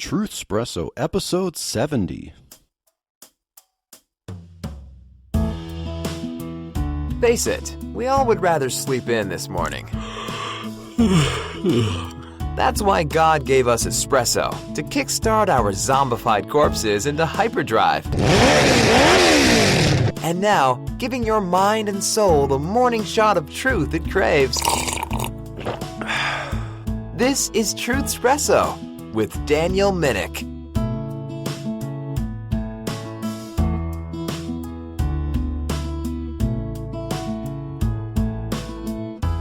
Truthspresso, episode 70. Face it, we all would rather sleep in this morning. That's why God gave us espresso, to kickstart our zombified corpses into hyperdrive. And now, giving your mind and soul the morning shot of truth it craves. This is Truthspresso with Daniel Minnick.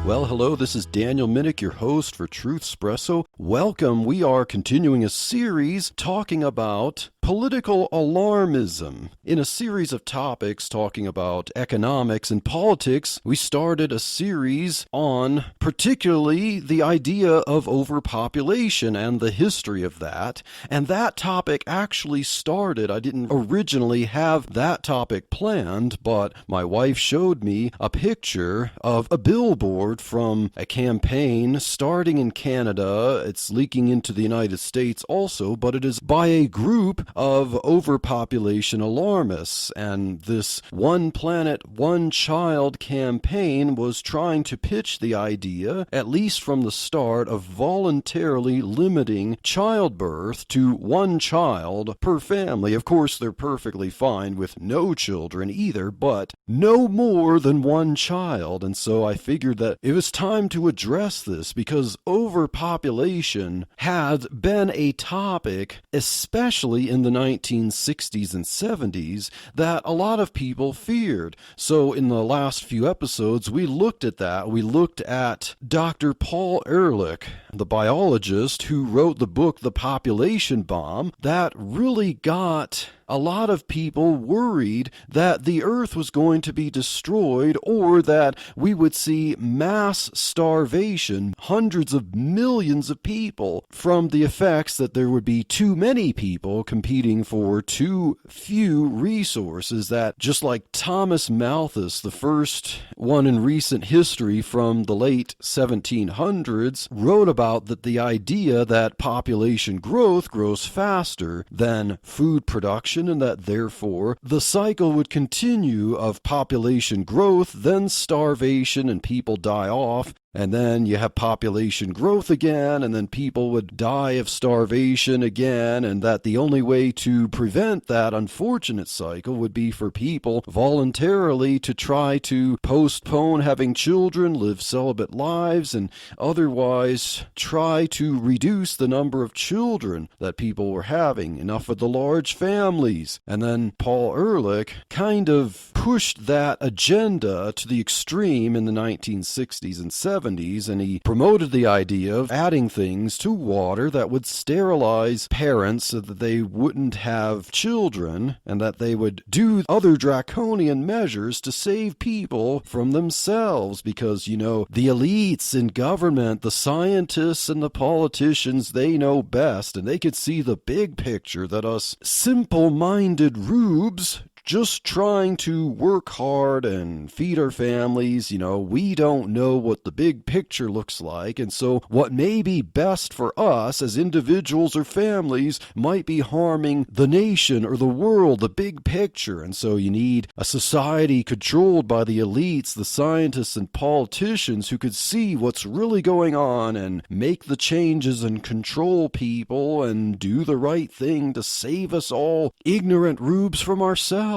Well, hello, this is Daniel Minnick, your host for Truthspresso. Welcome. We are continuing a series talking about political alarmism. In a series of topics talking about economics and politics, we started a series on particularly the idea of overpopulation and the history of that. And that topic actually started, I didn't originally have that topic planned, but my wife showed me a picture of a billboard from a campaign starting in Canada. It's leaking into the United States also, but it is by a group of overpopulation alarmists, and this One Planet, One Child campaign was trying to pitch the idea, at least from the start, of voluntarily limiting childbirth to one child per family. Of course, they're perfectly fine with no children either, but no more than one child. And so I figured that it was time to address this because overpopulation had been a topic, especially in the 1960s and 70s, that a lot of people feared. So in the last few episodes, we looked at that. We looked at Dr. Paul Ehrlich, the biologist who wrote the book The Population Bomb, that really got a lot of people worried that the earth was going to be destroyed or that we would see mass starvation, hundreds of millions of people, from the effects that there would be too many people competing for too few resources. That, just like Thomas Malthus, the first one in recent history from the late 1700s, wrote about that the idea that population growth grows faster than food production, and that therefore the cycle would continue of population growth, then starvation, and people die off. And then you have population growth again, and then people would die of starvation again, and that the only way to prevent that unfortunate cycle would be for people voluntarily to try to postpone having children, live celibate lives, and otherwise try to reduce the number of children that people were having, enough of the large families. And then Paul Ehrlich kind of pushed that agenda to the extreme in the 1960s and 70s. And he promoted the idea of adding things to water that would sterilize parents so that they wouldn't have children, and that they would do other draconian measures to save people from themselves, because, you know, the elites in government, the scientists and the politicians, they know best, and they could see the big picture that us simple-minded rubes just trying to work hard and feed our families, you know, we don't know what the big picture looks like. And so what may be best for us as individuals or families might be harming the nation or the world, the big picture. And so you need a society controlled by the elites, the scientists and politicians who could see what's really going on and make the changes and control people and do the right thing to save us all ignorant rubes from ourselves.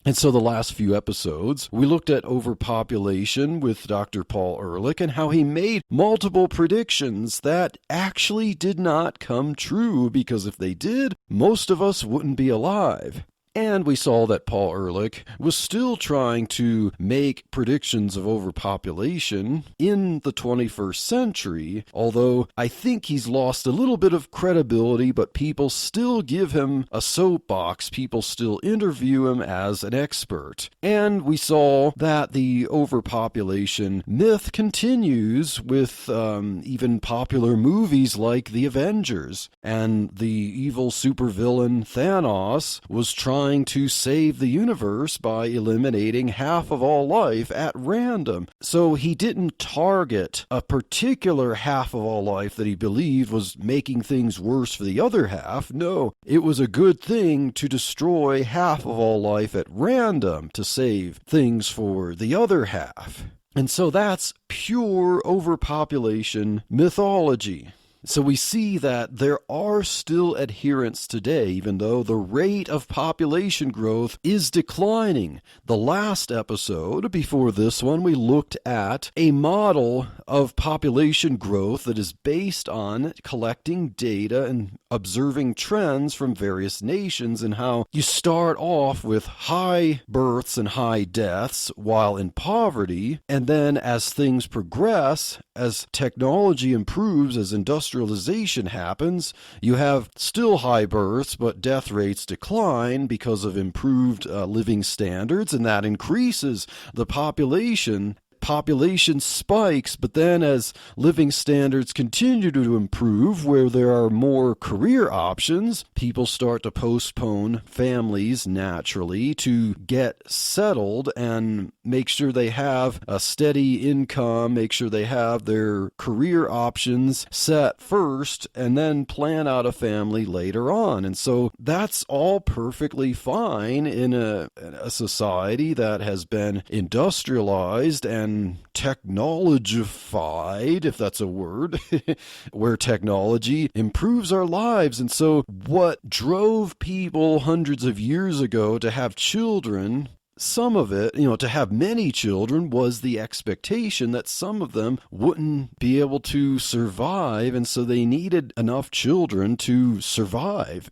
And so the last few episodes, we looked at overpopulation with Dr. Paul Ehrlich and how he made multiple predictions that actually did not come true, because if they did, most of us wouldn't be alive. And we saw that Paul Ehrlich was still trying to make predictions of overpopulation in the 21st century, although I think he's lost a little bit of credibility, but people still give him a soapbox. People still interview him as an expert. And we saw that the overpopulation myth continues with even popular movies like The Avengers. And the evil supervillain Thanos was trying trying to save the universe by eliminating half of all life at random. So he didn't target a particular half of all life that he believed was making things worse for the other half. No, it was a good thing to destroy half of all life at random to save things for the other half. And so that's pure overpopulation mythology. So we see that there are still adherents today, even though the rate of population growth is declining. The last episode, before this one, we looked at a model of population growth that is based on collecting data and observing trends from various nations, and how you start off with high births and high deaths while in poverty, and then as things progress, as technology improves, as industrialization happens, you have still high births, but death rates decline because of improved living standards, and that increases the population. Population spikes, but then as living standards continue to improve, where there are more career options, people start to postpone families naturally to get settled and make sure they have a steady income, make sure they have their career options set first, and then plan out a family later on. And so that's all perfectly fine in a society that has been industrialized and technologified, if that's a word, where technology improves our lives. And so what drove people hundreds of years ago to have children, some of it, to have many children, was the expectation that some of them wouldn't be able to survive, and so they needed enough children to survive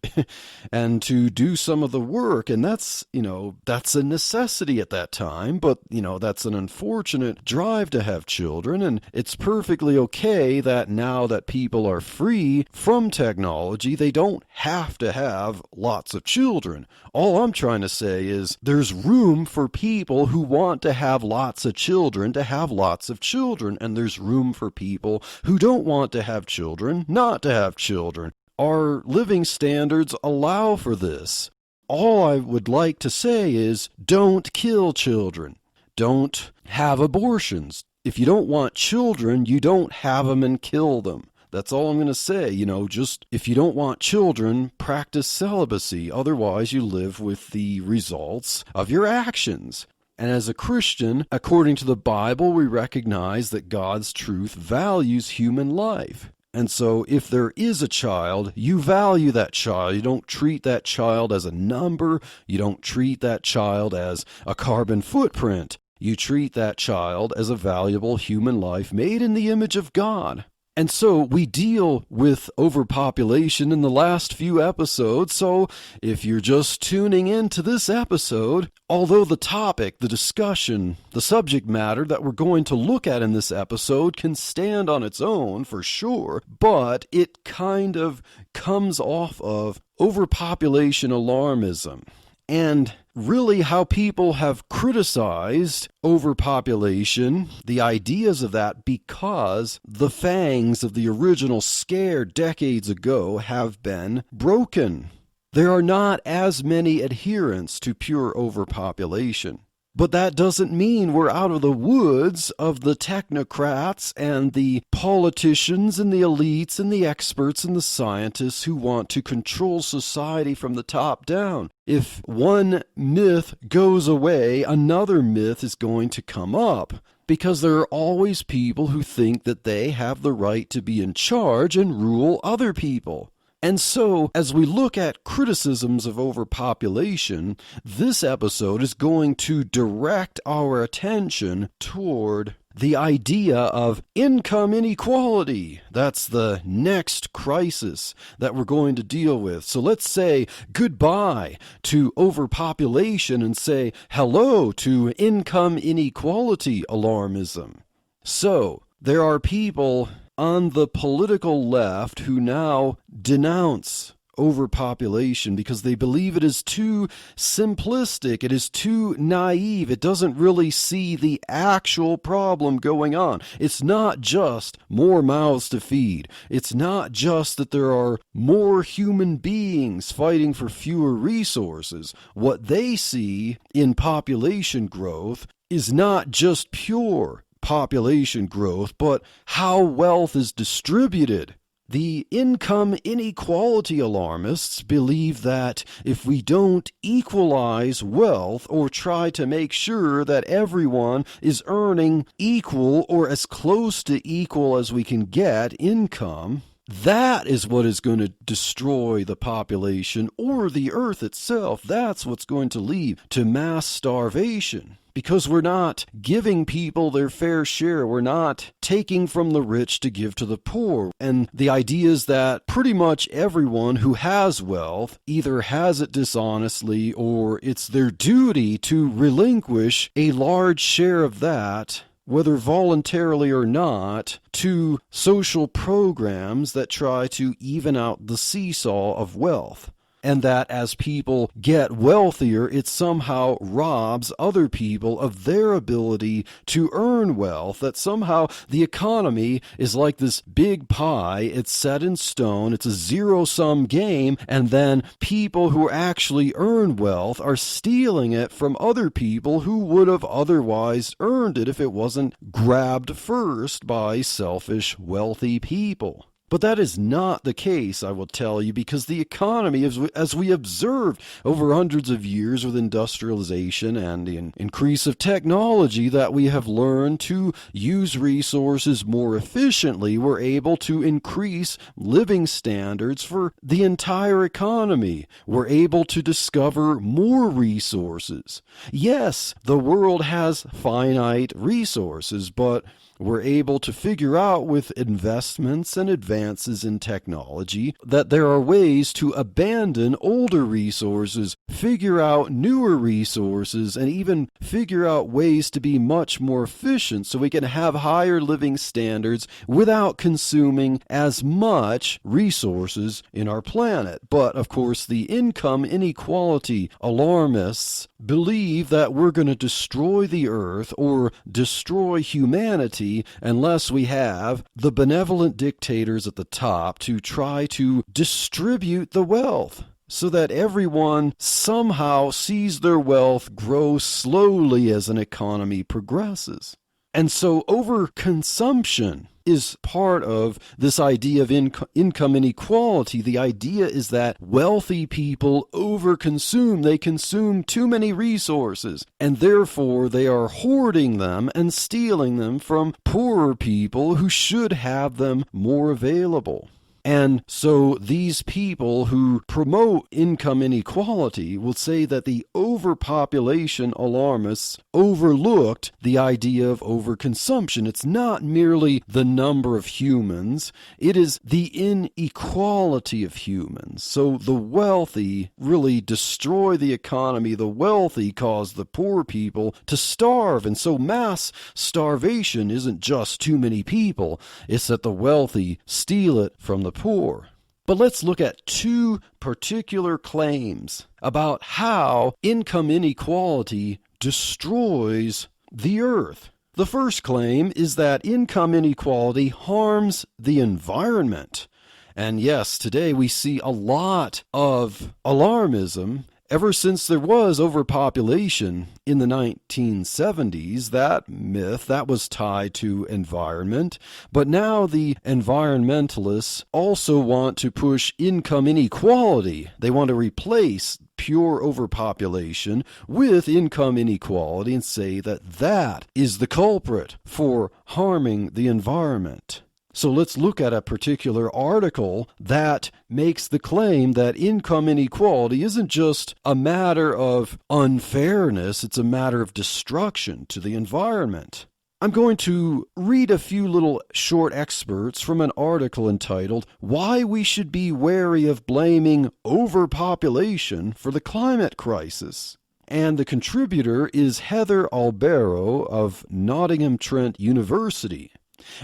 and to do some of the work. And that's a necessity at that time, but that's an unfortunate drive to have children. And it's perfectly okay that now that people are free from technology, they don't have to have lots of children. All I'm trying to say is there's room for people who want to have lots of children to have lots of children, and there's room for people who don't want to have children not to have children. Our living standards allow for this. All I would like to say is don't kill children. Don't have abortions. If you don't want children, you don't have them and kill them. That's all I'm going to say. Just if you don't want children, practice celibacy. Otherwise, you live with the results of your actions. And as a Christian, according to the Bible, we recognize that God's truth values human life. And so if there is a child, you value that child. You don't treat that child as a number. You don't treat that child as a carbon footprint. You treat that child as a valuable human life made in the image of God. And so we deal with overpopulation in the last few episodes. So if you're just tuning into this episode, although the topic, the discussion, the subject matter that we're going to look at in this episode can stand on its own for sure, but it kind of comes off of overpopulation alarmism. And really how people have criticized overpopulation, the ideas of that, because the fangs of the original scare decades ago have been broken. There are not as many adherents to pure overpopulation. But that doesn't mean we're out of the woods of the technocrats and the politicians and the elites and the experts and the scientists who want to control society from the top down. If one myth goes away, another myth is going to come up, because there are always people who think that they have the right to be in charge and rule other people. And so, as we look at criticisms of overpopulation, this episode is going to direct our attention toward the idea of income inequality. That's the next crisis that we're going to deal with. So let's say goodbye to overpopulation and say hello to income inequality alarmism. So, there are people on the political left who now denounce overpopulation because they believe it is too simplistic, it is too naive, it doesn't really see the actual problem going on. It's not just more mouths to feed. It's not just that there are more human beings fighting for fewer resources. What they see in population growth is not just pure population growth, but how wealth is distributed. The income inequality alarmists believe that if we don't equalize wealth or try to make sure that everyone is earning equal or as close to equal as we can get income, that is what is going to destroy the population or the earth itself. That's what's going to lead to mass starvation. Because we're not giving people their fair share. We're not taking from the rich to give to the poor. And the idea is that pretty much everyone who has wealth either has it dishonestly or it's their duty to relinquish a large share of that, whether voluntarily or not, to social programs that try to even out the seesaw of wealth. And that as people get wealthier, it somehow robs other people of their ability to earn wealth, that somehow the economy is like this big pie, it's set in stone, it's a zero-sum game, and then people who actually earn wealth are stealing it from other people who would have otherwise earned it if it wasn't grabbed first by selfish, wealthy people. But that is not the case, I will tell you, because the economy, as we observed over hundreds of years with industrialization and the increase of technology, that we have learned to use resources more efficiently, we're able to increase living standards for the entire economy. We're able to discover more resources. Yes, the world has finite resources, but we're able to figure out with investments and advances in technology that there are ways to abandon older resources, figure out newer resources, and even figure out ways to be much more efficient so we can have higher living standards without consuming as much resources in our planet. But, of course, the income inequality alarmists believe that we're going to destroy the earth or destroy humanity unless we have the benevolent dictators at the top to try to distribute the wealth so that everyone somehow sees their wealth grow slowly as an economy progresses. And so overconsumption is part of this idea of income inequality. The idea is that wealthy people overconsume. They consume too many resources, and therefore they are hoarding them and stealing them from poorer people who should have them more available. And so these people who promote income inequality will say that the overpopulation alarmists overlooked the idea of overconsumption. It's not merely the number of humans, it is the inequality of humans. So the wealthy really destroy the economy. The wealthy cause the poor people to starve. And so mass starvation isn't just too many people, it's that the wealthy steal it from the poor. But let's look at two particular claims about how income inequality destroys the earth. The first claim is that income inequality harms the environment. And yes, today we see a lot of alarmism. Ever since there was overpopulation in the 1970s, that myth, that was tied to environment. But now the environmentalists also want to push income inequality. They want to replace pure overpopulation with income inequality and say that that is the culprit for harming the environment. So let's look at a particular article that makes the claim that income inequality isn't just a matter of unfairness, it's a matter of destruction to the environment. I'm going to read a few little short excerpts from an article entitled, "Why We Should Be Wary of Blaming Overpopulation for the Climate Crisis." And the contributor is Heather Albero of Nottingham Trent University.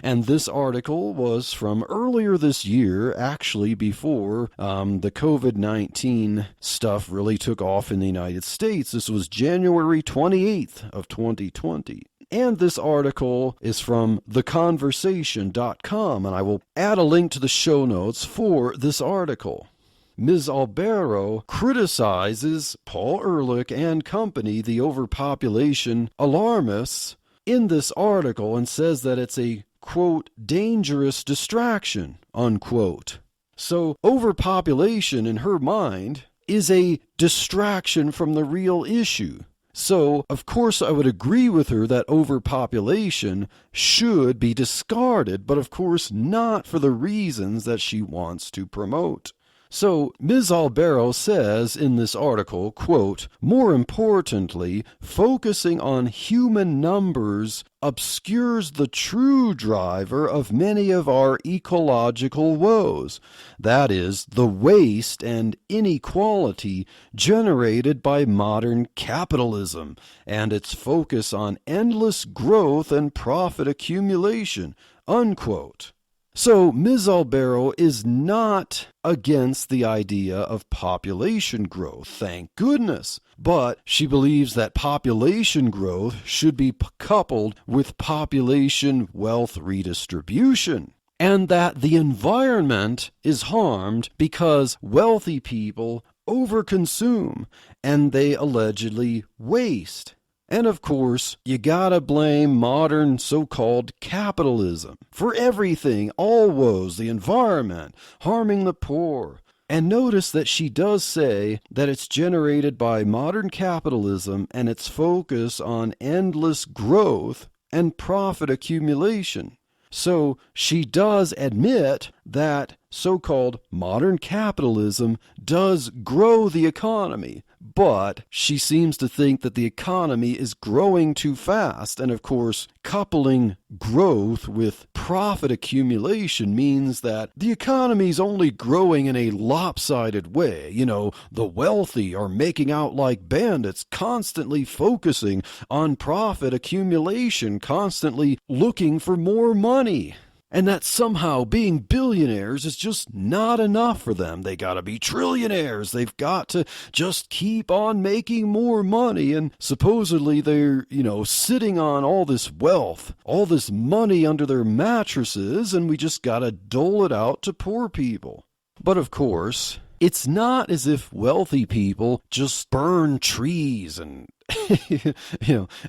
And this article was from earlier this year, actually before the COVID-19 stuff really took off in the United States. This was January 28th of 2020. And this article is from theconversation.com, and I will add a link to the show notes for this article. Ms. Albero criticizes Paul Ehrlich and company, the overpopulation alarmists, in this article, and says that it's a, quote, dangerous distraction, unquote. So overpopulation, in her mind, is a distraction from the real issue. So, of course, I would agree with her that overpopulation should be discarded, but of course not for the reasons that she wants to promote. So, Ms. Albero says in this article, quote, more importantly, focusing on human numbers obscures the true driver of many of our ecological woes, that is, the waste and inequality generated by modern capitalism and its focus on endless growth and profit accumulation, unquote. So Ms. Albero is not against the idea of population growth, thank goodness, but she believes that population growth should be coupled with population wealth redistribution, and that the environment is harmed because wealthy people overconsume and they allegedly waste. And of course, you gotta blame modern so-called capitalism for everything, all woes, the environment, harming the poor. And notice that she does say that it's generated by modern capitalism and its focus on endless growth and profit accumulation. So she does admit that so-called modern capitalism does grow the economy, but she seems to think that the economy is growing too fast. And of course, coupling growth with profit accumulation means that the economy is only growing in a lopsided way. You know, the wealthy are making out like bandits, constantly focusing on profit accumulation, constantly looking for more money. And that somehow being billionaires is just not enough for them. They gotta be trillionaires. They've got to just keep on making more money. And supposedly they're, sitting on all this wealth, all this money under their mattresses, and we just gotta dole it out to poor people. But of course, it's not as if wealthy people just burn trees and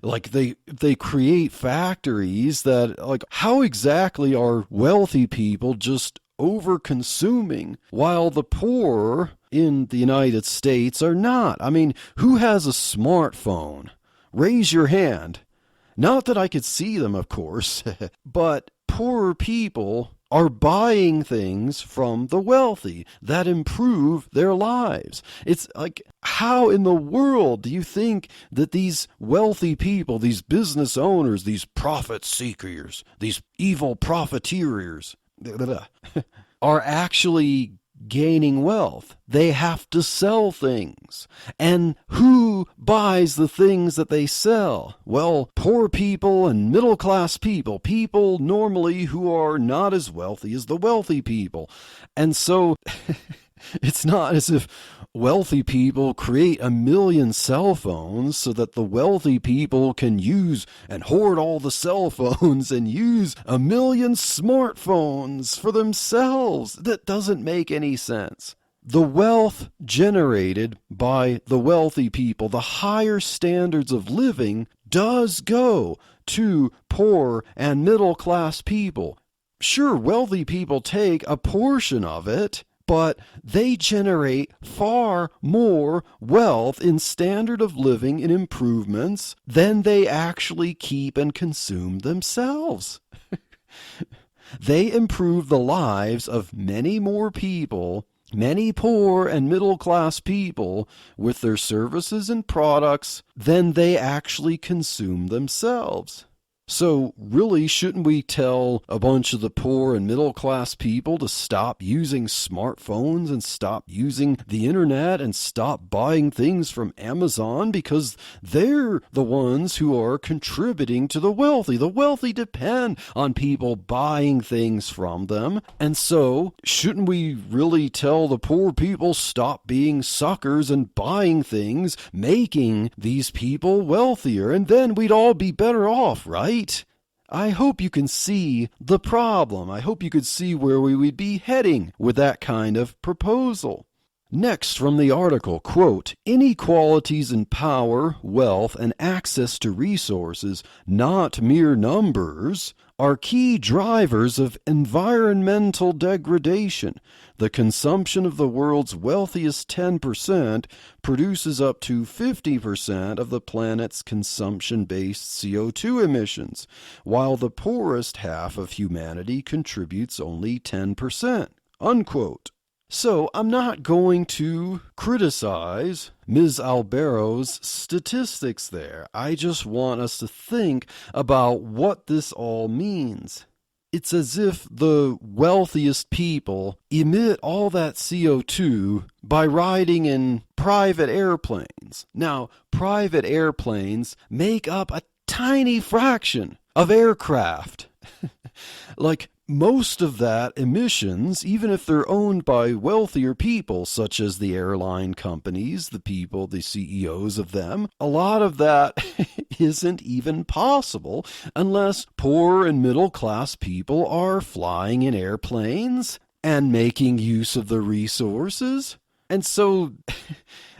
like they create factories that, like, how exactly are wealthy people just over-consuming while the poor in the United States are not? I mean, who has a smartphone? Raise your hand. Not that I could see them, of course, but poorer people are buying things from the wealthy that improve their lives. It's like, how in the world do you think that these wealthy people, these business owners, these profit seekers, these evil profiteers are actually gaining wealth? They have to sell things. And who buys the things that they sell? Well, poor people and middle-class people, people normally who are not as wealthy as the wealthy people. And so it's not as if wealthy people create 1 million cell phones so that the wealthy people can use and hoard all the cell phones and use 1 million smartphones for themselves. That doesn't make any sense. The wealth generated by the wealthy people, the higher standards of living, does go to poor and middle-class people. Sure, wealthy people take a portion of it, but they generate far more wealth in standard of living and improvements than they actually keep and consume themselves. They improve the lives of many more people, many poor and middle-class people, with their services and products than they actually consume themselves. So really, shouldn't we tell a bunch of the poor and middle class people to stop using smartphones and stop using the internet and stop buying things from Amazon, because they're the ones who are contributing to the wealthy? The wealthy depend on people buying things from them. And so shouldn't we really tell the poor people stop being suckers and buying things, making these people wealthier, and then we'd all be better off, right? I hope you can see the problem. I hope you could see where we would be heading with that kind of proposal. Next from the article, quote, "Inequalities in power, wealth, and access to resources, not mere numbers, are key drivers of environmental degradation. The consumption of the world's wealthiest 10% produces up to 50% of the planet's consumption-based CO2 emissions, while the poorest half of humanity contributes only 10%, unquote. So I'm not going to criticize Ms. Albero's statistics there. I just want us to think about what this all means. It's as if the wealthiest people emit all that CO2 by riding in private airplanes. Now, private airplanes make up a tiny fraction of aircraft. Like, most of that emissions, even if they're owned by wealthier people, such as the airline companies, the people, the CEOs of them, a lot of that isn't even possible unless poor and middle class people are flying in airplanes and making use of the resources. And so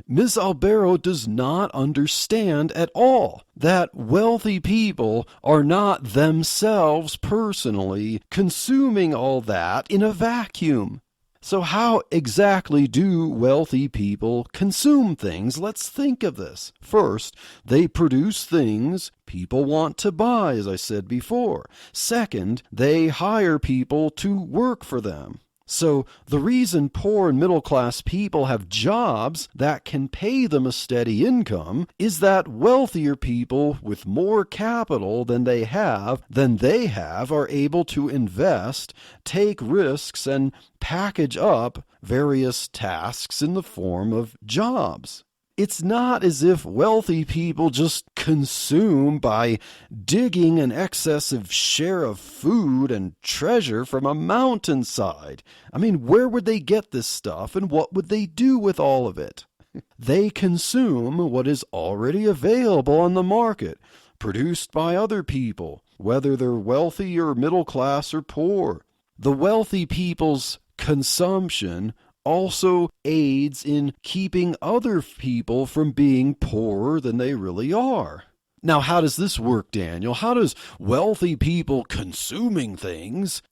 Ms. Albero does not understand at all that wealthy people are not themselves personally consuming all that in a vacuum. So how exactly do wealthy people consume things? Let's think of this. First, they produce things people want to buy, as I said before. Second, they hire people to work for them. So the reason poor and middle class people have jobs that can pay them a steady income is that wealthier people with more capital than they have are able to invest, take risks, and package up various tasks in the form of jobs. It's not as if wealthy people just consume by digging an excessive share of food and treasure from a mountainside. I mean, where would they get this stuff, and what would they do with all of it? They consume what is already available on the market, produced by other people, whether they're wealthy or middle class or poor. The wealthy people's consumption also aids in keeping other people from being poorer than they really are. Now, how does this work, Daniel? How does wealthy people consuming things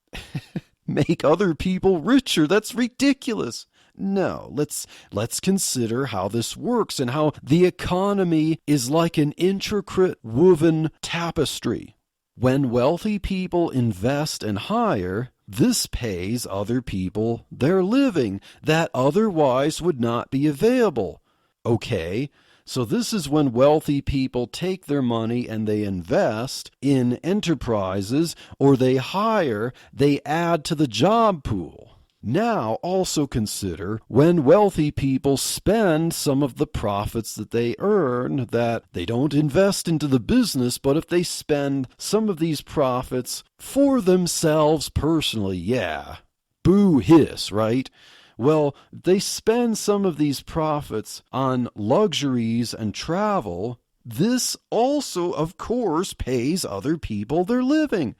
make other people richer? That's ridiculous. No, let's consider how this works and how the economy is like an intricate woven tapestry. When wealthy people invest and hire, this pays other people their living that otherwise would not be available. Okay, so this is when wealthy people take their money and they invest in enterprises, or they hire, they add to the job pool. Now also consider when wealthy people spend some of the profits that they earn, that they don't invest into the business, but if they spend some of these profits for themselves personally, yeah, boo hiss, right? Well, they spend some of these profits on luxuries and travel. This also, of course, pays other people their living.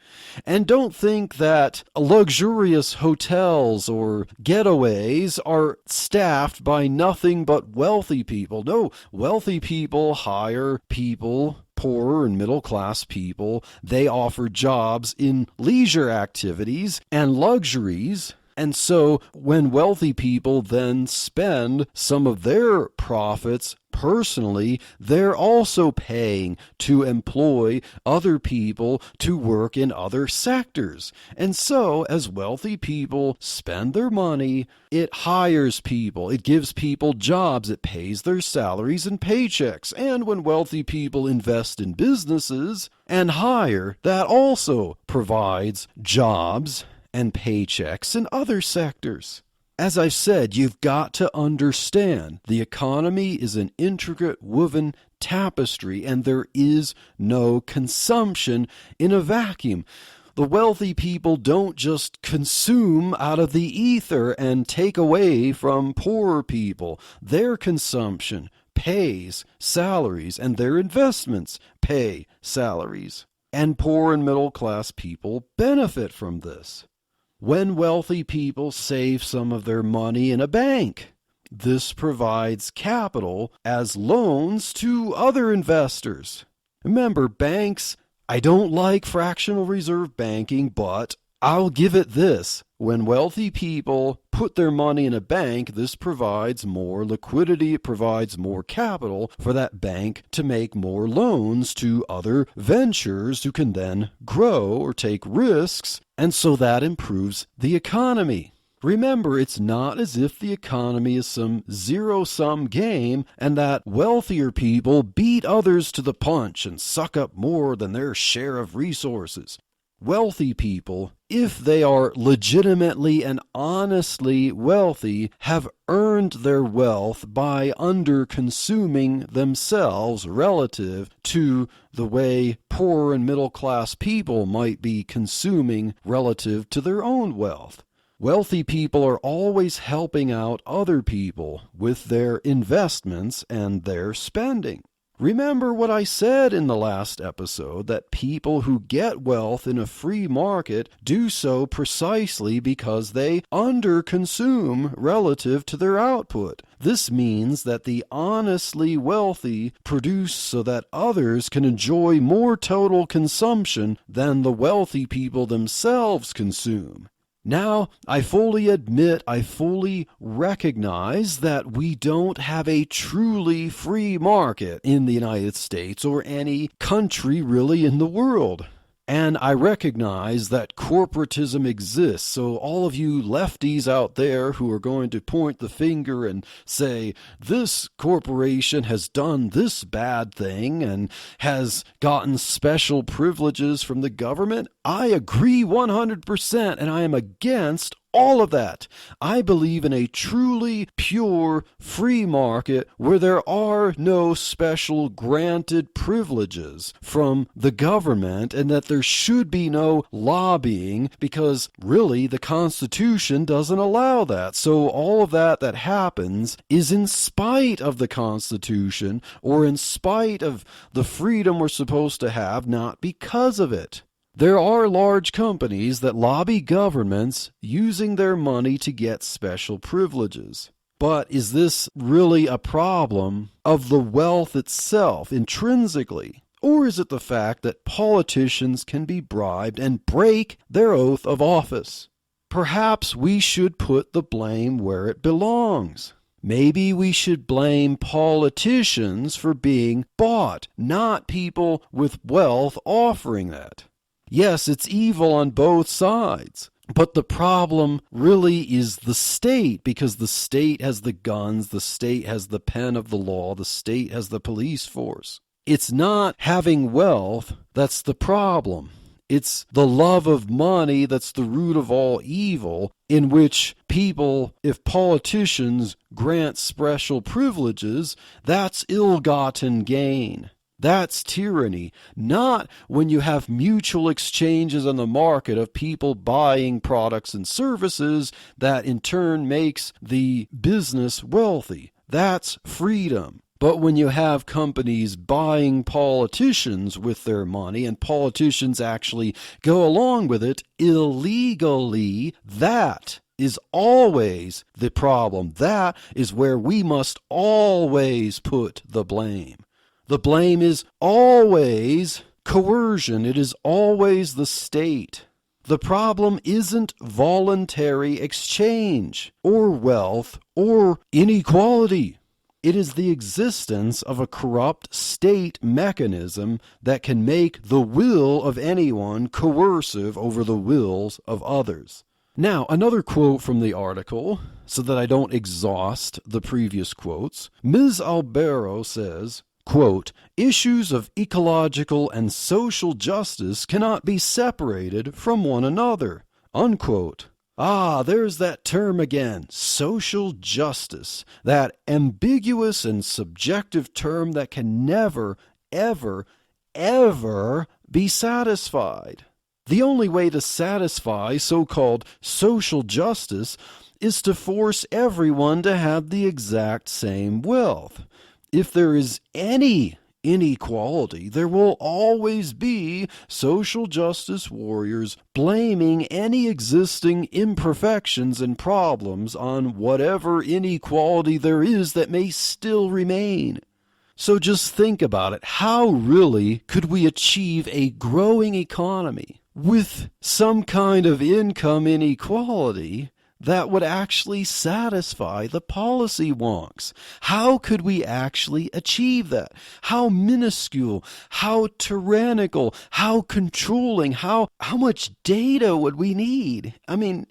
And don't think that luxurious hotels or getaways are staffed by nothing but wealthy people. No, wealthy people hire people, poorer and middle class people. They offer jobs in leisure activities and luxuries And so when wealthy people then spend some of their profits personally, they're also paying to employ other people to work in other sectors. And so as wealthy people spend their money, it hires people, it gives people jobs, it pays their salaries and paychecks. And when wealthy people invest in businesses and hire, that also provides jobs and paychecks in other sectors. As I've said, you've got to understand the economy is an intricate woven tapestry, and there is no consumption in a vacuum. The wealthy people don't just consume out of the ether and take away from poorer people. Their consumption pays salaries, and their investments pay salaries. And poor and middle class people benefit from this. When wealthy people save some of their money in a bank, this provides capital as loans to other investors. Remember, banks, I don't like fractional reserve banking, but I'll give it this. When wealthy people put their money in a bank, this provides more liquidity, it provides more capital for that bank to make more loans to other ventures who can then grow or take risks, and so that improves the economy. Remember, it's not as if the economy is some zero-sum game and that wealthier people beat others to the punch and suck up more than their share of resources. Wealthy people, if they are legitimately and honestly wealthy, have earned their wealth by underconsuming themselves relative to the way poor and middle class people might be consuming relative to their own wealth. Wealthy people are always helping out other people with their investments and their spending. Remember what I said in the last episode, that people who get wealth in a free market do so precisely because they underconsume relative to their output. This means that the honestly wealthy produce so that others can enjoy more total consumption than the wealthy people themselves consume. Now, I fully admit, I fully recognize that we don't have a truly free market in the United States or any country really in the world. And I recognize that corporatism exists. So all of you lefties out there who are going to point the finger and say, this corporation has done this bad thing and has gotten special privileges from the government, I agree 100%, and I am against all of that. I believe in a truly pure free market where there are no special granted privileges from the government, and that there should be no lobbying, because really the Constitution doesn't allow that. So all of that happens is in spite of the Constitution, or in spite of the freedom we're supposed to have, not because of it. There are large companies that lobby governments using their money to get special privileges. But is this really a problem of the wealth itself intrinsically? Or is it the fact that politicians can be bribed and break their oath of office? Perhaps we should put the blame where it belongs. Maybe we should blame politicians for being bought, not people with wealth offering that. Yes, it's evil on both sides, but the problem really is the state, because the state has the guns, the state has the pen of the law, the state has the police force. It's not having wealth that's the problem. It's the love of money that's the root of all evil, in which people, if politicians grant special privileges, that's ill-gotten gain. That's tyranny, not when you have mutual exchanges on the market of people buying products and services that in turn makes the business wealthy. That's freedom. But when you have companies buying politicians with their money and politicians actually go along with it illegally, that is always the problem. That is where we must always put the blame. The blame is always coercion. It is always the state. The problem isn't voluntary exchange, or wealth, or inequality. It is the existence of a corrupt state mechanism that can make the will of anyone coercive over the wills of others. Now, another quote from the article, so that I don't exhaust the previous quotes. Ms. Albero says, quote, "Issues of ecological and social justice cannot be separated from one another," unquote. There's that term again, social justice, that ambiguous and subjective term that can never, ever, ever be satisfied. The only way to satisfy so-called social justice is to force everyone to have the exact same wealth. If there is any inequality, there will always be social justice warriors blaming any existing imperfections and problems on whatever inequality there is that may still remain. So just think about it. How really could we achieve a growing economy with some kind of income inequality that would actually satisfy the policy wonks? How could we actually achieve that? How minuscule, how tyrannical, how controlling, how much data would we need? I mean,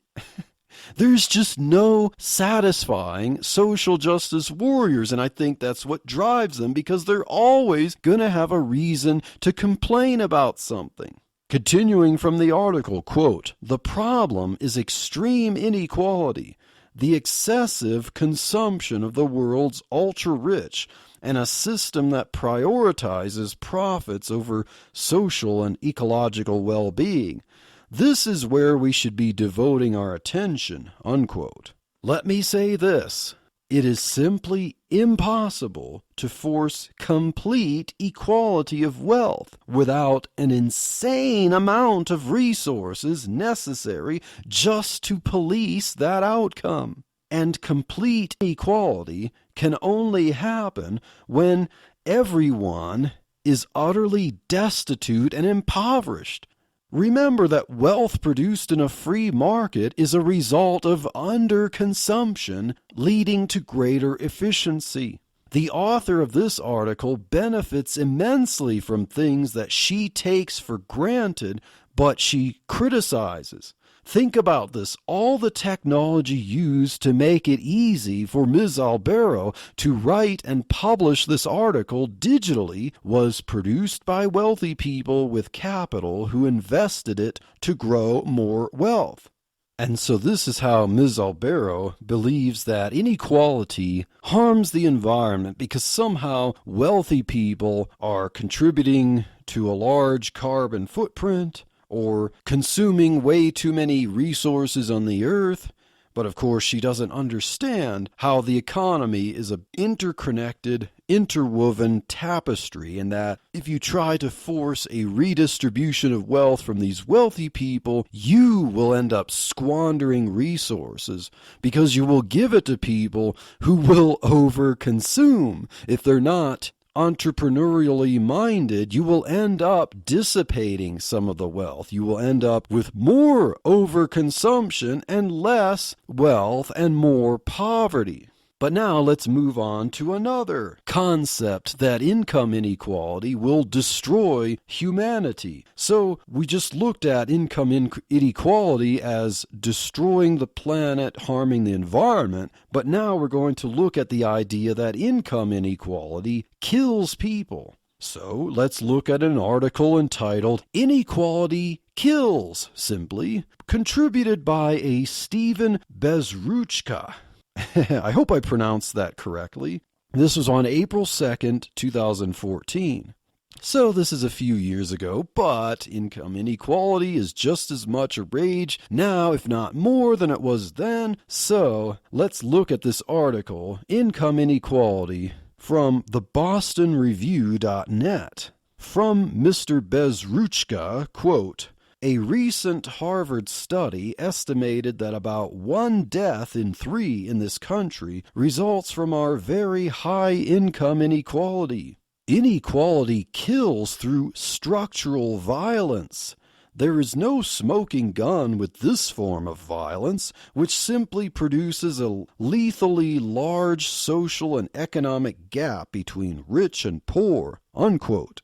there's just no satisfying social justice warriors, and I think that's what drives them, because they're always going to have a reason to complain about something. Continuing from the article, quote, "The problem is extreme inequality, the excessive consumption of the world's ultra-rich, and a system that prioritizes profits over social and ecological well-being. This is where we should be devoting our attention," unquote. Let me say this. It is simply impossible to force complete equality of wealth without an insane amount of resources necessary just to police that outcome. And complete equality can only happen when everyone is utterly destitute and impoverished. Remember that wealth produced in a free market is a result of underconsumption, leading to greater efficiency. The author of this article benefits immensely from things that she takes for granted, but she criticizes. Think about this. All the technology used to make it easy for Ms. Albero to write and publish this article digitally was produced by wealthy people with capital who invested it to grow more wealth. And so this is how Ms. Albero believes that inequality harms the environment, because somehow wealthy people are contributing to a large carbon footprint, or consuming way too many resources on the earth. But of course, she doesn't understand how the economy is an interconnected, interwoven tapestry, and that if you try to force a redistribution of wealth from these wealthy people, you will end up squandering resources, because you will give it to people who will overconsume. If they're not entrepreneurially minded, you will end up dissipating some of the wealth. You will end up with more overconsumption and less wealth and more poverty. But now let's move on to another concept, that income inequality will destroy humanity. So we just looked at income inequality as destroying the planet, harming the environment, but now we're going to look at the idea that income inequality kills people. So let's look at an article entitled "Inequality Kills," simply, contributed by a Stephen Bezruchka. I hope I pronounced that correctly. This was on April 2nd, 2014. So this is a few years ago, but income inequality is just as much a rage now, if not more, than it was then. So let's look at this article, "Income Inequality," from thebostonreview.net. From Mr. Bezruchka, quote, "A recent Harvard study estimated that about 1 death in 3 in this country results from our very high income inequality. Inequality kills through structural violence. There is no smoking gun with this form of violence, which simply produces a lethally large social and economic gap between rich and poor, unquote.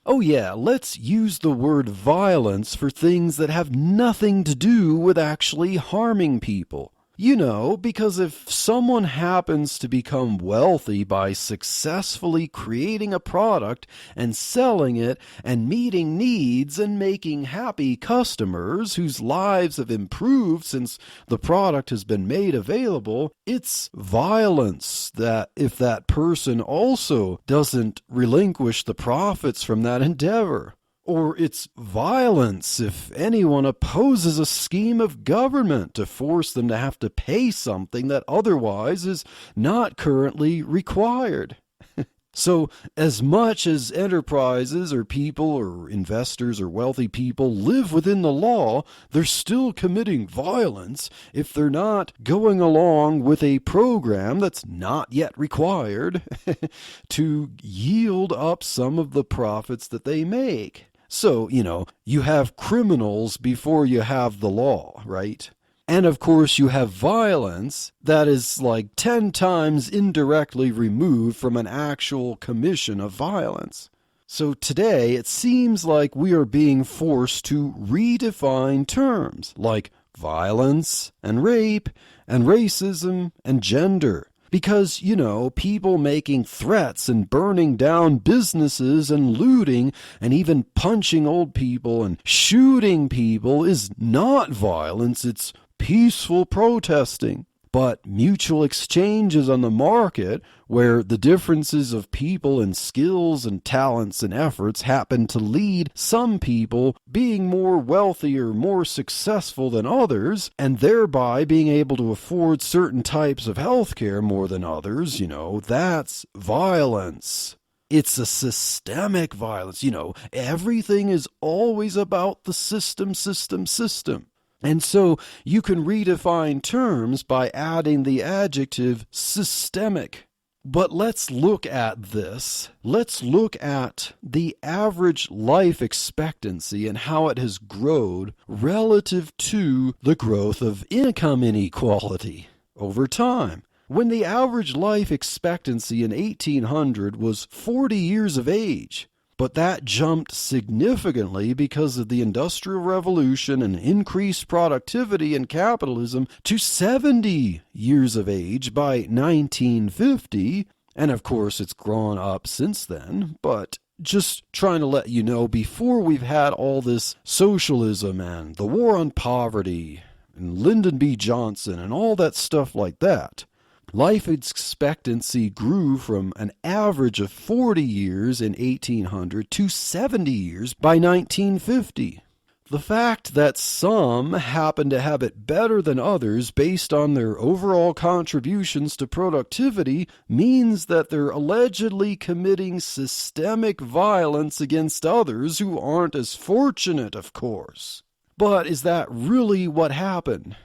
Oh yeah, let's use the word violence for things that have nothing to do with actually harming people. You know, because if someone happens to become wealthy by successfully creating a product and selling it and meeting needs and making happy customers whose lives have improved since the product has been made available, it's violence that if that person also doesn't relinquish the profits from that endeavor. Or it's violence if anyone opposes a scheme of government to force them to have to pay something that otherwise is not currently required. So, as much as enterprises or people or investors or wealthy people live within the law, they're still committing violence if they're not going along with a program that's not yet required to yield up some of the profits that they make. So, you have criminals before you have the law, right? And of course, you have violence that is like 10 times indirectly removed from an actual commission of violence. So today, it seems like we are being forced to redefine terms like violence and rape and racism and gender. Because, people making threats and burning down businesses and looting and even punching old people and shooting people is not violence, it's peaceful protesting. But mutual exchanges on the market, where the differences of people and skills and talents and efforts happen to lead some people being more wealthy or more successful than others, and thereby being able to afford certain types of health care more than others, that's violence. It's a systemic violence. Everything is always about the system. And so you can redefine terms by adding the adjective systemic. But let's look at this. Let's look at the average life expectancy and how it has grown relative to the growth of income inequality over time. When the average life expectancy in 1800 was 40 years of age, but that jumped significantly because of the Industrial Revolution and increased productivity and capitalism to 70 years of age by 1950. And of course, it's grown up since then. But just trying to let you know, before we've had all this socialism and the war on poverty and Lyndon B. Johnson and all that stuff like that, life expectancy grew from an average of 40 years in 1800 to 70 years by 1950. The fact that some happen to have it better than others based on their overall contributions to productivity means that they're allegedly committing systemic violence against others who aren't as fortunate, of course. But is that really what happened?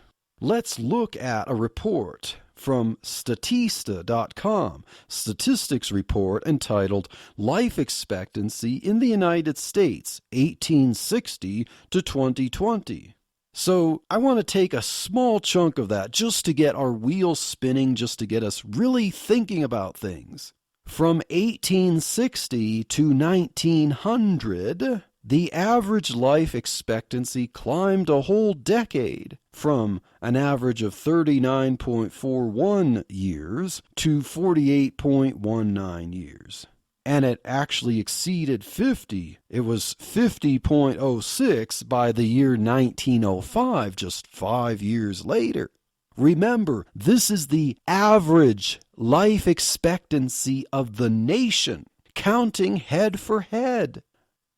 Let's look at a report from Statista.com, statistics report entitled Life Expectancy in the United States, 1860 to 2020. So I want to take a small chunk of that just to get our wheels spinning, just to get us really thinking about things. From 1860 to 1900, the average life expectancy climbed a whole decade, from an average of 39.41 years to 48.19 years. And it actually exceeded 50. It was 50.06 by the year 1905, just 5 years later. Remember, this is the average life expectancy of the nation, counting head for head.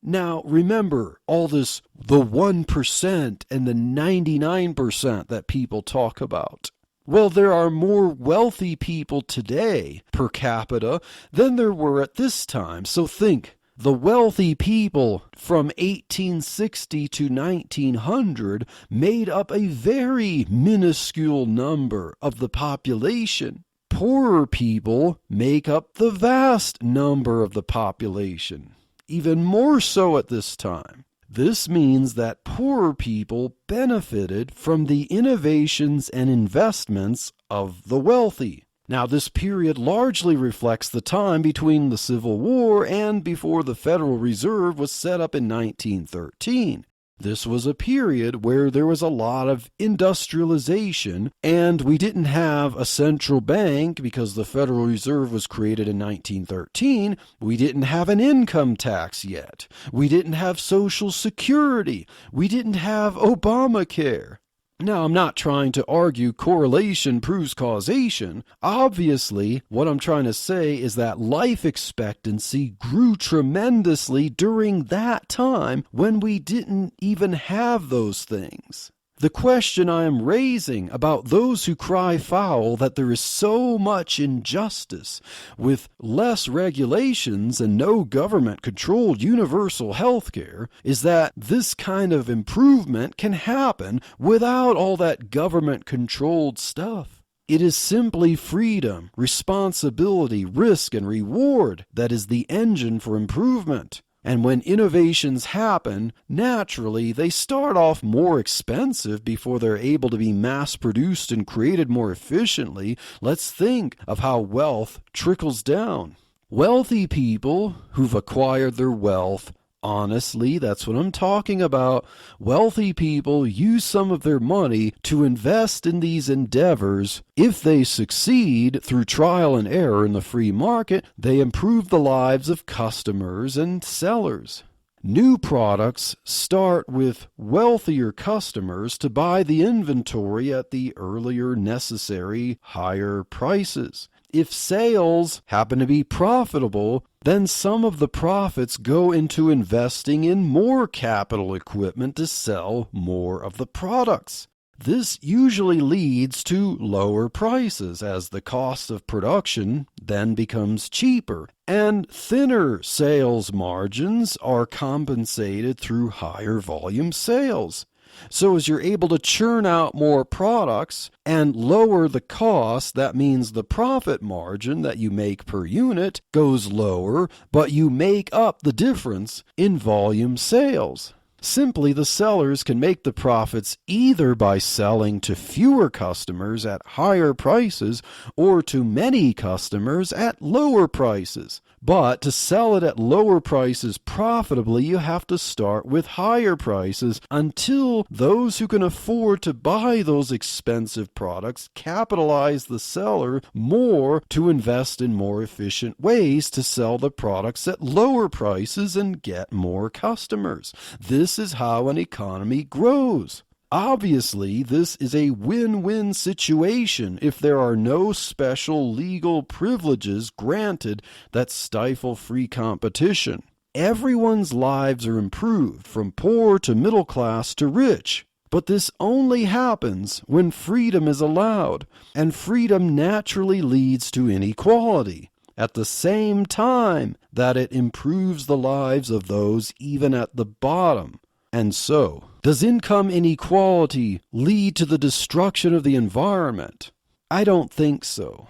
Now, remember all this, the 1% and the 99% that people talk about. Well, there are more wealthy people today per capita than there were at this time. So think, the wealthy people from 1860 to 1900 made up a very minuscule number of the population. Poorer people make up the vast number of the population. Even more so at this time. This means that poorer people benefited from the innovations and investments of the wealthy. Now, this period largely reflects the time between the Civil War and before the Federal Reserve was set up in 1913. This was a period where there was a lot of industrialization, and we didn't have a central bank because the Federal Reserve was created in 1913. We didn't have an income tax yet. We didn't have Social Security. We didn't have Obamacare. Now, I'm not trying to argue correlation proves causation. Obviously, what I'm trying to say is that life expectancy grew tremendously during that time when we didn't even have those things. The question I am raising about those who cry foul that there is so much injustice with less regulations and no government-controlled universal health care is that this kind of improvement can happen without all that government-controlled stuff. It is simply freedom, responsibility, risk, and reward that is the engine for improvement. And when innovations happen, naturally, they start off more expensive before they're able to be mass-produced and created more efficiently. Let's think of how wealth trickles down. Wealthy people who've acquired their wealth, honestly, that's what I'm talking about. Wealthy people use some of their money to invest in these endeavors. If they succeed through trial and error in the free market, they improve the lives of customers and sellers. New products start with wealthier customers to buy the inventory at the earlier necessary higher prices. If sales happen to be profitable, then some of the profits go into investing in more capital equipment to sell more of the products. This usually leads to lower prices as the cost of production then becomes cheaper, and thinner sales margins are compensated through higher volume sales. So as you're able to churn out more products and lower the cost, that means the profit margin that you make per unit goes lower, but you make up the difference in volume sales. Simply, the sellers can make the profits either by selling to fewer customers at higher prices or to many customers at lower prices. But to sell it at lower prices profitably, you have to start with higher prices until those who can afford to buy those expensive products capitalize the seller more to invest in more efficient ways to sell the products at lower prices and get more customers. This is how an economy grows. Obviously, this is a win-win situation if there are no special legal privileges granted that stifle free competition. Everyone's lives are improved, from poor to middle class to rich. But this only happens when freedom is allowed, and freedom naturally leads to inequality, at the same time that it improves the lives of those even at the bottom. And so, does income inequality lead to the destruction of the environment? I don't think so.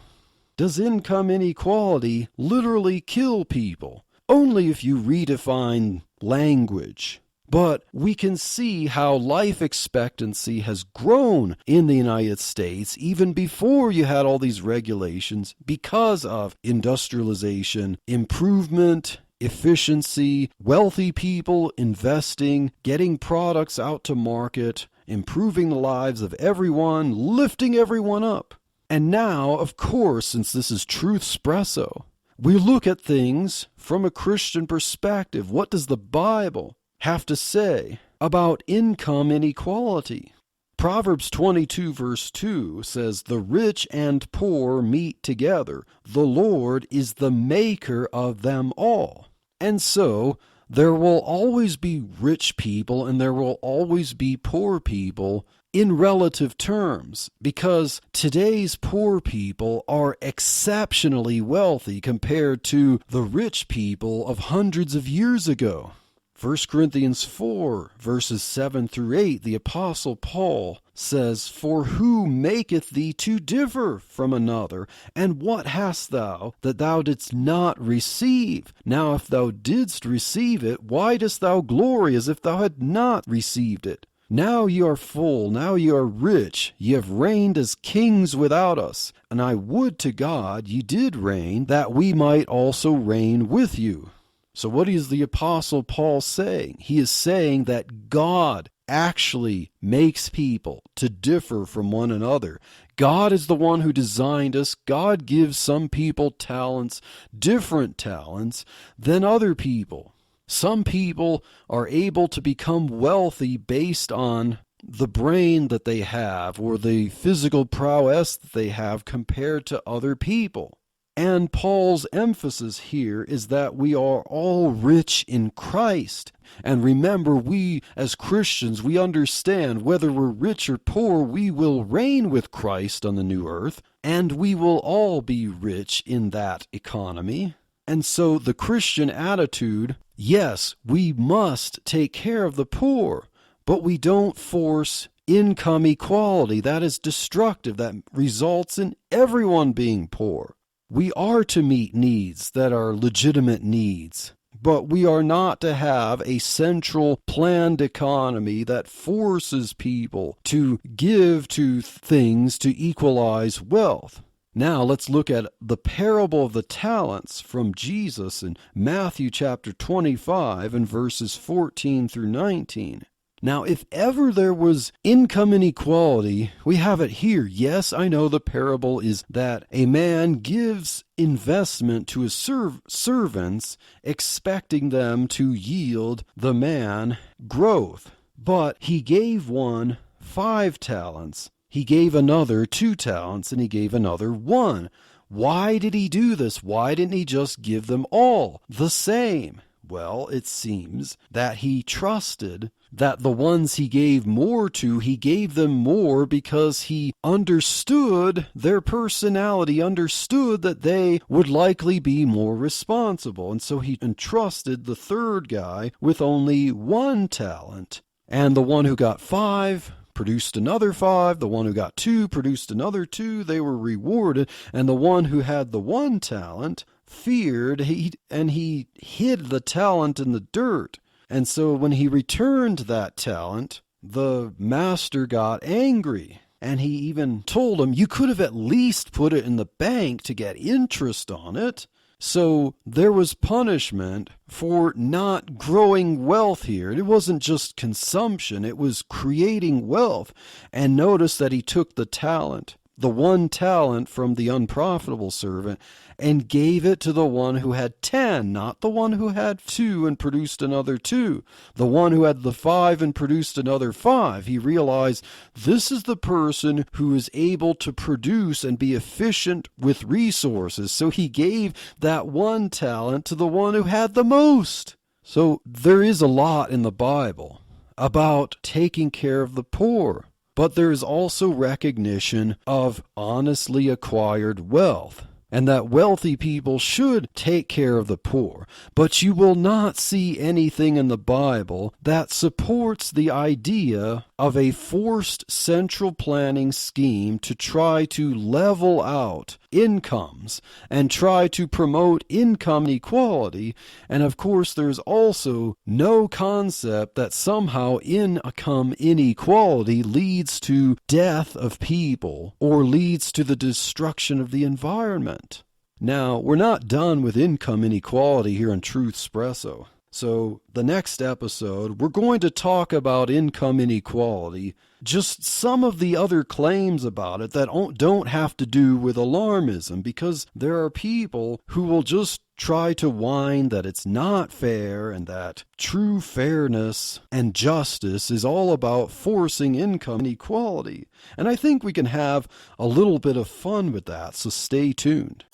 Does income inequality literally kill people? Only if you redefine language. But we can see how life expectancy has grown in the United States even before you had all these regulations because of industrialization, improvement, efficiency, wealthy people investing, getting products out to market, improving the lives of everyone, lifting everyone up. And now, of course, since this is Truthspresso, we look at things from a Christian perspective. What does the Bible have to say about income inequality? Proverbs 22 verse 2 says, "The rich and poor meet together. The Lord is the maker of them all." And so, there will always be rich people and there will always be poor people in relative terms, because today's poor people are exceptionally wealthy compared to the rich people of hundreds of years ago. 1 Corinthians 4, verses 7 through 8, the Apostle Paul says, "For who maketh thee to differ from another? And what hast thou that thou didst not receive? Now if thou didst receive it, why dost thou glory as if thou had not received it? Now ye are full, now ye are rich, ye have reigned as kings without us. And I would to God ye did reign, that we might also reign with you." So what is the Apostle Paul saying? He is saying that God actually makes people to differ from one another. God is the one who designed us. God gives some people talents, different talents than other people. Some people are able to become wealthy based on the brain that they have or the physical prowess that they have compared to other people. And Paul's emphasis here is that we are all rich in Christ. And remember, we as Christians, we understand whether we're rich or poor, we will reign with Christ on the new earth, and we will all be rich in that economy. And so the Christian attitude, yes, we must take care of the poor, but we don't force income equality. That is destructive. That results in everyone being poor. We are to meet needs that are legitimate needs, but we are not to have a central planned economy that forces people to give to things to equalize wealth. Now let's look at the parable of the talents from Jesus in Matthew chapter 25 and verses 14 through 19. Now, if ever there was income inequality, we have it here. Yes, I know the parable is that a man gives investment to his servants, expecting them to yield the man growth. But he gave one 5 talents, he gave another 2 talents, and he gave another 1. Why did he do this? Why didn't he just give them all the same? Well, it seems that he trusted that the ones he gave more to, he gave them more because he understood their personality, understood that they would likely be more responsible. And so he entrusted the third guy with only 1 talent. And the one who got 5 produced another 5. The one who got 2 produced another 2. They were rewarded. And the one who had the 1 talent feared, and he hid the talent in the dirt. And so when he returned that talent, the master got angry. And he even told him, "You could have at least put it in the bank to get interest on it." So there was punishment for not growing wealth here. It wasn't just consumption, it was creating wealth. And notice that he took the talent, the 1 talent from the unprofitable servant, and gave it to the one who had 10, not the one who had 2 and produced another 2. The one who had the 5 and produced another 5. He realized this is the person who is able to produce and be efficient with resources. So he gave that 1 talent to the one who had the most. So there is a lot in the Bible about taking care of the poor. But there is also recognition of honestly acquired wealth, and that wealthy people should take care of the poor. But you will not see anything in the Bible that supports the idea of a forced central planning scheme to try to level out incomes and try to promote income equality. And of course, there's also no concept that somehow income inequality leads to death of people or leads to the destruction of the environment. Now, we're not done with income inequality here on Truthspresso. So the next episode, we're going to talk about income inequality, just some of the other claims about it that don't have to do with alarmism, because there are people who will just try to whine that it's not fair and that true fairness and justice is all about forcing income inequality. And I think we can have a little bit of fun with that, so stay tuned.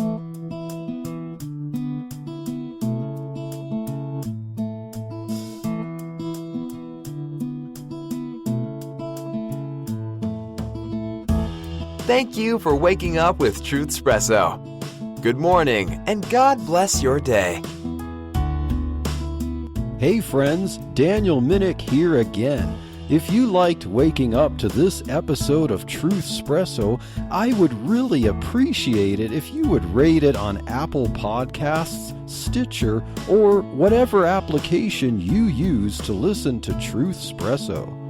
Thank you for waking up with Truthspresso. Good morning, and God bless your day. Hey friends, Daniel Minnick here again. If you liked waking up to this episode of Truthspresso, I would really appreciate it if you would rate it on Apple Podcasts, Stitcher, or whatever application you use to listen to Truthspresso.